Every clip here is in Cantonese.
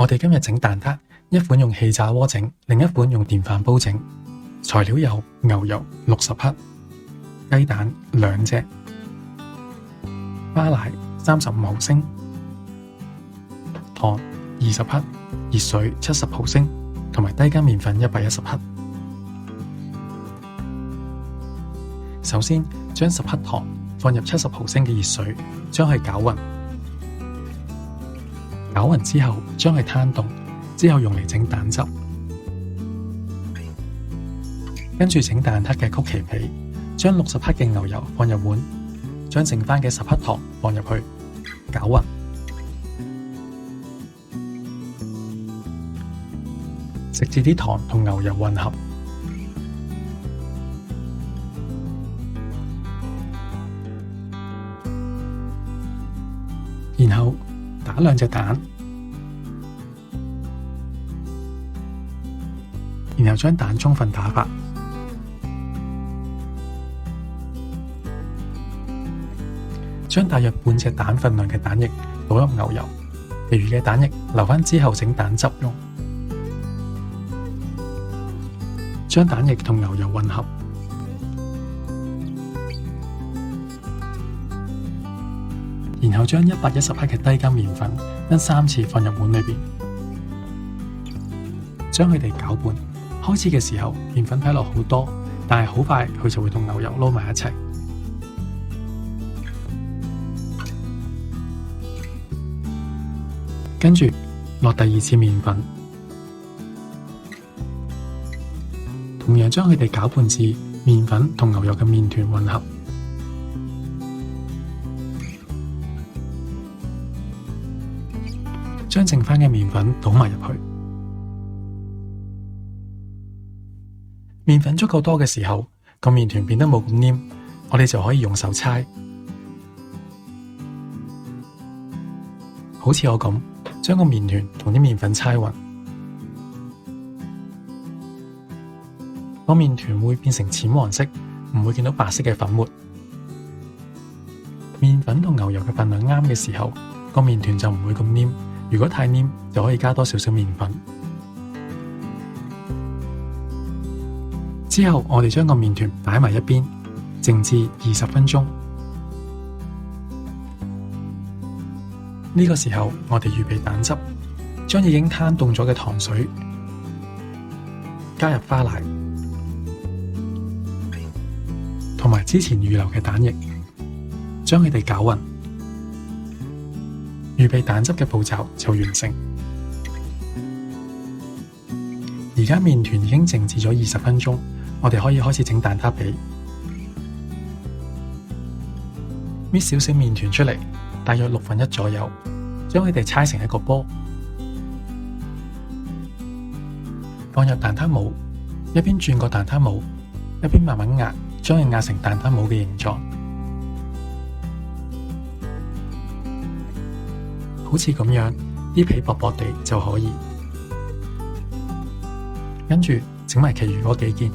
我哋今日整蛋撻，一款用氣炸鍋整，另一款用電飯煲整。材料有牛油60克、雞蛋2隻、花奶35毫升、糖20克、熱水70毫升，同埋低筋麵粉110克。首先將10克糖放入70毫升嘅熱水，將佢攪勻。攪勻之後，將佢攤凍，之後用嚟整蛋汁。跟住整蛋撻嘅曲奇皮，將60克嘅牛油放入碗，將剩翻嘅10克糖放入去，攪勻。直至啲糖同牛油混合。然後打2隻蛋，然後將蛋充分打發。將大約半隻蛋份量嘅蛋液倒入牛油，其餘嘅蛋液留返之後整蛋汁用。將蛋液同牛油混合，然後將110克嘅低筋麵粉分3次放入碗裏邊，將佢哋攪拌。開始嘅時候，麵粉睇落好多，但係好快佢就會同牛油撈埋一齊。跟住落第2次麵粉，同樣將佢哋攪拌至麵粉同牛油嘅麵團混合。將剩返嘅麵粉倒埋入去。麵粉足夠多嘅時候，個麵團變得冇咁黏，我哋就可以用手搓。好似我咁，將個麵團同啲麵粉搓勻，個麵團會變成淺黃色，唔會見到白色嘅粉末。麵粉同牛油嘅份量啱嘅時候，個麵團就唔會咁黏。如果太黏，就可以加多少少麵粉。之後我哋將個麵團擺埋一邊，靜置20分鐘。呢個時候我哋預備蛋汁，將已經攤凍咗嘅糖水加入花奶，同埋之前預留嘅蛋液，將佢哋攪勻。預備蛋汁嘅步驟就完成。而家麵團已經靜置咗20分鐘，我哋可以開始整蛋撻皮。搣少少麵團出嚟，大約1/6左右，將佢哋搓成一個波，放入蛋撻模，一邊轉個蛋撻模，一邊慢慢壓，將佢壓成蛋撻模嘅形狀。好似咁樣，啲皮薄薄地就可以。跟住整埋其餘嗰幾件。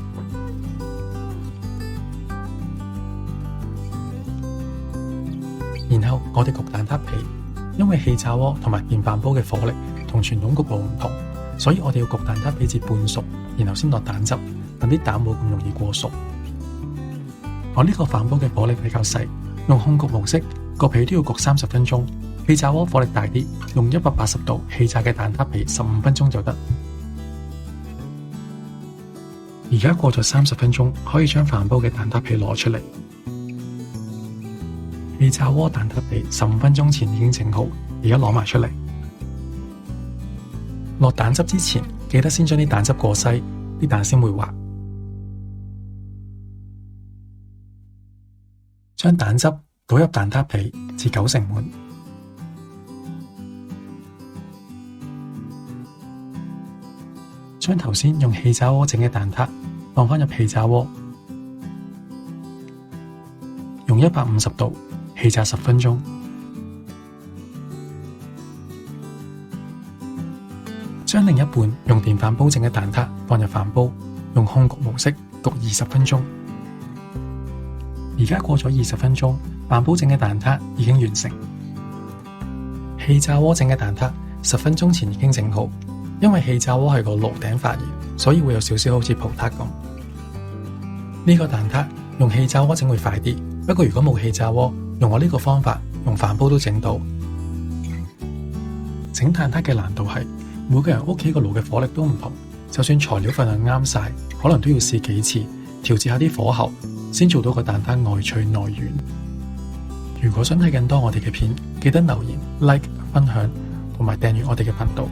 然後我哋焗蛋撻皮，因為氣炸鍋同埋電飯煲嘅火力同傳統焗爐唔同，所以我哋要焗蛋撻皮至半熟，然後先落蛋汁，等啲蛋冇咁容易過熟。我呢個飯煲嘅火力比較細，用控焗模式，個皮都要焗30分鐘。氣炸鍋火力大啲，用180度氣炸嘅蛋撻皮15分鐘就得。而家過咗30分鐘，可以將飯煲嘅蛋撻皮攞出嚟。氣炸鍋蛋撻皮15分鐘前已經整好，而家攞埋出嚟。落蛋汁之前，記得先將啲蛋汁過篩，啲蛋先會滑。將蛋汁倒入蛋撻皮至9成滿。將頭先用氣炸鍋整嘅蛋撻放返入氣炸鍋，用150度氣炸10分鐘。將另一半用電飯煲整嘅蛋撻放入飯煲，用控焗模式焗20分鐘。而家過咗20分鐘，飯煲整嘅蛋撻已經完成。氣炸鍋整嘅蛋撻10分鐘前已經整好。因為氣炸鍋係個爐頂發熱，所以會有少少好似葡撻咁。呢個蛋撻用氣炸鍋整會快啲，不過如果冇氣炸鍋，用我呢個方法用飯煲都整到。整蛋撻嘅難度係每個人屋企個爐嘅火力都唔同，就算材料份量啱晒，可能都要試幾次，調節下啲火候，先做到個蛋撻外脆內軟。如果想睇更多我哋嘅片，記得留言、like、分享同埋訂閱我哋嘅頻道。